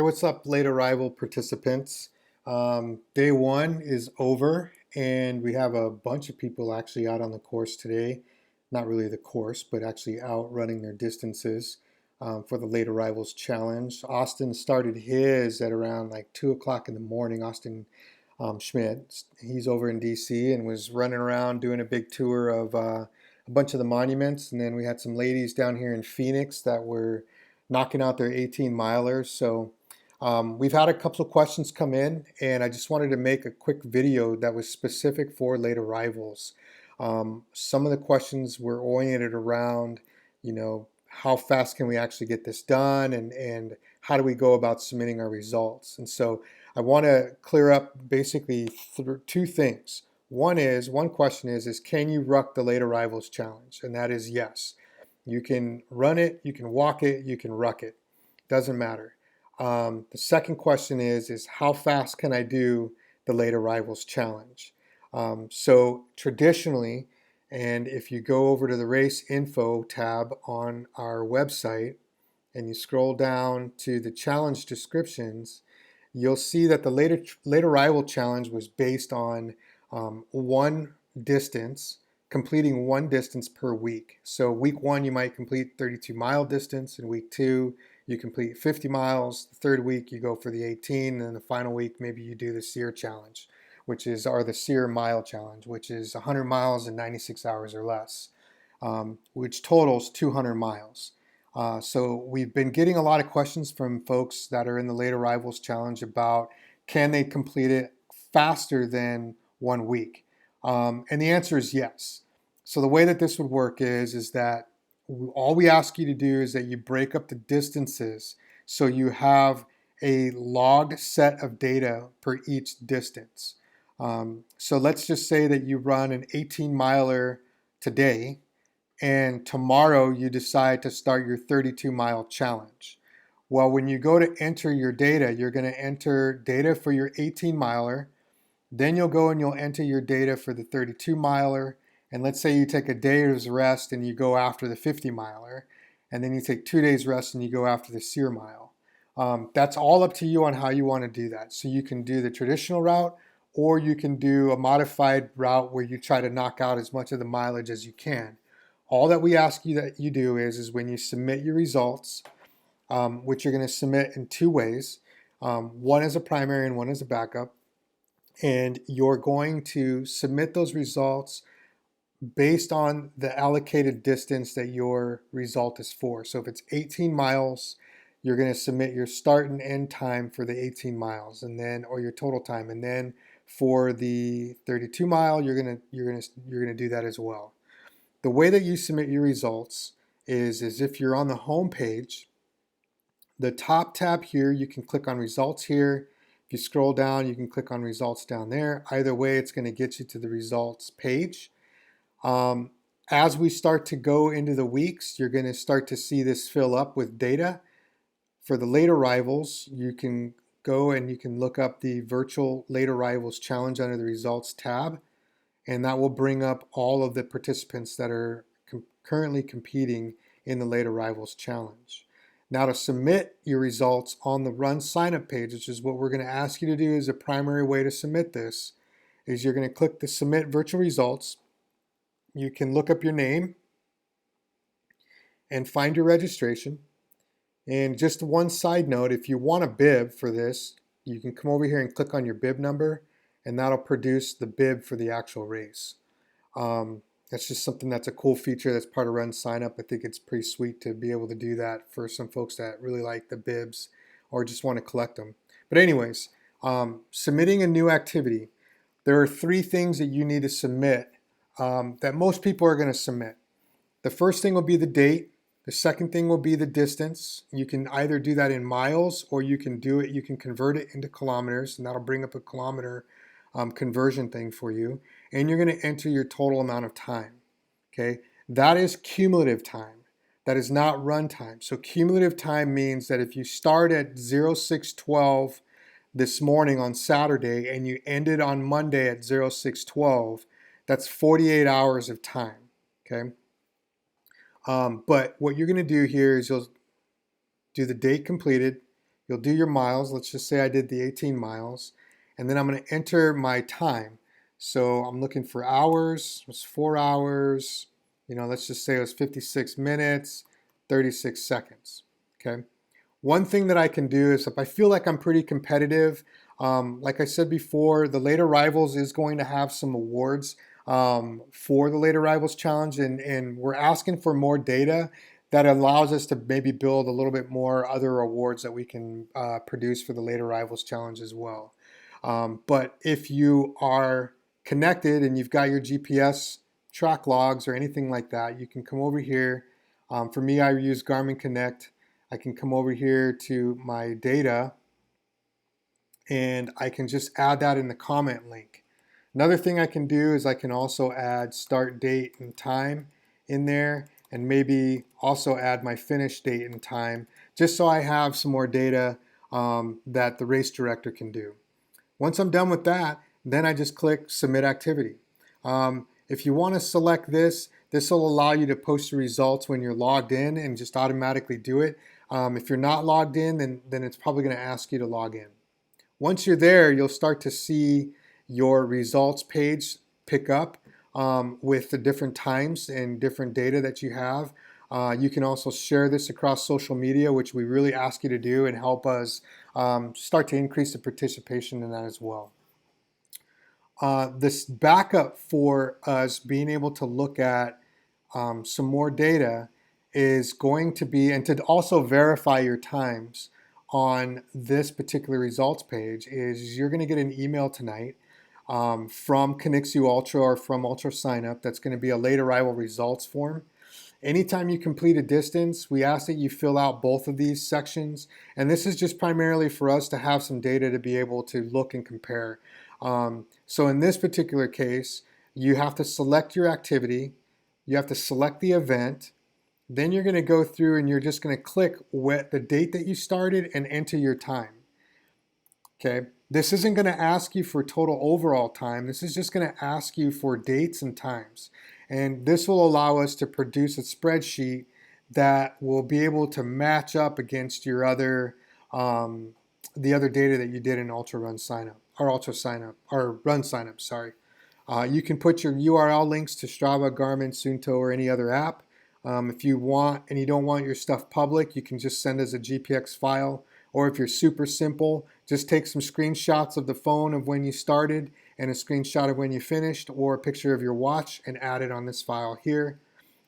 Hey, what's up, late arrival participants? Day one is over, and we have a bunch of people actually out on the course today. Not really the course, but actually out running their distances for the late arrivals challenge. Austin started his at around like 2 o'clock in the morning. Austin Schmidt, he's over in DC and was running around doing a big tour of a bunch of the monuments. And then we had some ladies down here in Phoenix that were knocking out their 18 milers. So we've had a couple of questions come in, and I just wanted to make a quick video that was specific for late arrivals. Some of the questions were oriented around, how fast can we actually get this done, and how do we go about submitting our results? And so I want to clear up basically two things. One question is can you ruck the late arrivals challenge? And that is yes. You can run it, you can walk it, you can ruck it. Doesn't matter. The second question is how fast can I do the late arrivals challenge? So traditionally, and if you go over to the race info tab on our website and you scroll down to the challenge descriptions, you'll see that the late arrival challenge was based on one distance, completing one distance per week. So week one, you might complete 32-mile distance, and week two, you complete 50 miles. The third week, you go for the 18, and then the final week, maybe you do the SEER challenge, or the SEER mile challenge, which is 100 miles in 96 hours or less, which totals 200 miles. So we've been getting a lot of questions from folks that are in the late arrivals challenge about can they complete it faster than 1 week? And the answer is yes. So the way that this would work is that all we ask you to do is that you break up the distances so you have a logged set of data per each distance. So let's just say that you run an 18 miler today, and tomorrow you decide to start your 32-mile challenge. Well, when you go to enter your data, you're going to enter data for your 18 miler. Then you'll go and you'll enter your data for the 32 miler. And let's say you take a day's rest and you go after the 50 miler. And then you take 2 days rest and you go after the SEER mile. That's all up to you on how you want to do that. So you can do the traditional route, or you can do a modified route where you try to knock out as much of the mileage as you can. All that we ask you that you do is when you submit your results, which you're going to submit in two ways. One is a primary and one is a backup. And you're going to submit those results based on the allocated distance that your result is for. So if it's 18 miles, you're going to submit your start and end time for the 18 miles, and then or your total time, and then for the 32 mile, you're going to do that as well. The way that you submit your results is if you're on the home page, the top tab here, you can click on results here. If you scroll down, you can click on results down there. Either way, it's going to get you to the results page. As we start to go into the weeks, you're going to start to see this fill up with data. For the late arrivals, you can go and you can look up the virtual late arrivals challenge under the results tab, and that will bring up all of the participants that are currently competing in the late arrivals challenge. Now, to submit your results on the run sign up page, which is what we're going to ask you to do as a primary way to submit this, is you're going to click the submit virtual results. You can look up your name and find your registration. And just one side note, if you want a bib for this, you can come over here and click on your bib number, and that'll produce the bib for the actual race. That's just something that's a cool feature that's part of Run Sign Up. I think it's pretty sweet to be able to do that for some folks that really like the bibs or just want to collect them. But anyways, submitting a new activity. There are three things that you need to submit that most people are going to submit. The first thing will be the date. The second thing will be the distance. You can either do that in miles, or you can convert it into kilometers, and that'll bring up a kilometer conversion thing for you. And you're going to enter your total amount of time. Okay, that is cumulative time. That is not run time. So cumulative time means that if you start at 0612 this morning on Saturday and you ended on Monday at 0612, that's 48 hours of time. Okay. But what you're going to do here is you'll do the date completed. You'll do your miles. Let's just say I did the 18 miles. And then I'm going to enter my time. So I'm looking for hours. It was 4 hours. Let's just say it was 56 minutes, 36 seconds. Okay. One thing that I can do is if I feel like I'm pretty competitive, like I said before, the Late Arrivals is going to have some awards for the Late Arrivals Challenge, and we're asking for more data that allows us to maybe build a little bit more other awards that we can produce for the Late Arrivals Challenge as well. But if you are connected and you've got your GPS track logs or anything like that, you can come over here. For me, I use Garmin Connect. I can come over here to my data and I can just add that in the comment link. Another thing I can do is I can also add start date and time in there, and maybe also add my finish date and time, just so I have some more data that the race director can do. Once I'm done with that, then I just click submit activity. If you want to select this, this will allow you to post the results when you're logged in and just automatically do it. If you're not logged in, then it's probably going to ask you to log in. Once you're there, you'll start to see your results page pick up with the different times and different data that you have. You can also share this across social media, which we really ask you to do, and help us start to increase the participation in that as well. This backup for us being able to look at some more data is going to be, and to also verify your times on this particular results page, is you're going to get an email tonight from Conixu Ultra or from Ultra Signup. That's going to be a late arrival results form. Anytime you complete a distance, we ask that you fill out both of these sections. And this is just primarily for us to have some data to be able to look and compare. So in this particular case, you have to select your activity, you have to select the event, then you're going to go through and you're just going to click the date that you started and enter your time. Okay, this isn't going to ask you for total overall time. This is just going to ask you for dates and times. And this will allow us to produce a spreadsheet that will be able to match up against your other, the other data that you did in Ultra Run Signup, or Ultra Signup, or Run Signup, sorry. You can put your URL links to Strava, Garmin, Suunto, or any other app. If you want and you don't want your stuff public, you can just send us a GPX file. Or if you're super simple, just take some screenshots of the phone of when you started and a screenshot of when you finished, or a picture of your watch, and add it on this file here.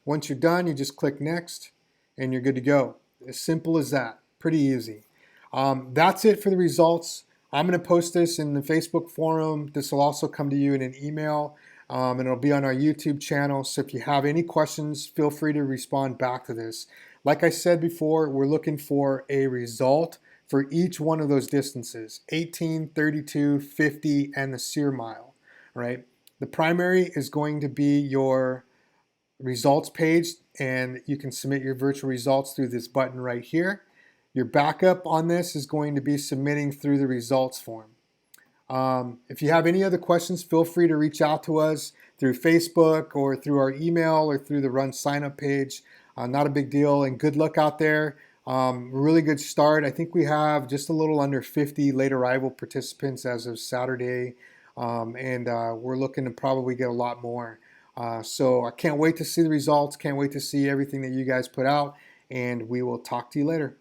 Once you're done, you just click next and you're good to go. As simple as that. Pretty easy. That's it for the results. I'm going to post this in the Facebook forum. This will also come to you in an email. And it'll be on our YouTube channel. So if you have any questions, feel free to respond back to this. Like I said before, we're looking for a result for each one of those distances, 18, 32, 50, and the SEER mile, right? The primary is going to be your results page, and you can submit your virtual results through this button right here. Your backup on this is going to be submitting through the results form. If you have any other questions, feel free to reach out to us through Facebook or through our email or through the Run Sign Up page. Not a big deal, and good luck out there. Really good start. I think we have just a little under 50 late arrival participants as of Saturday, and we're looking to probably get a lot more. So I can't wait to see the results, can't wait to see everything that you guys put out, and we will talk to you later.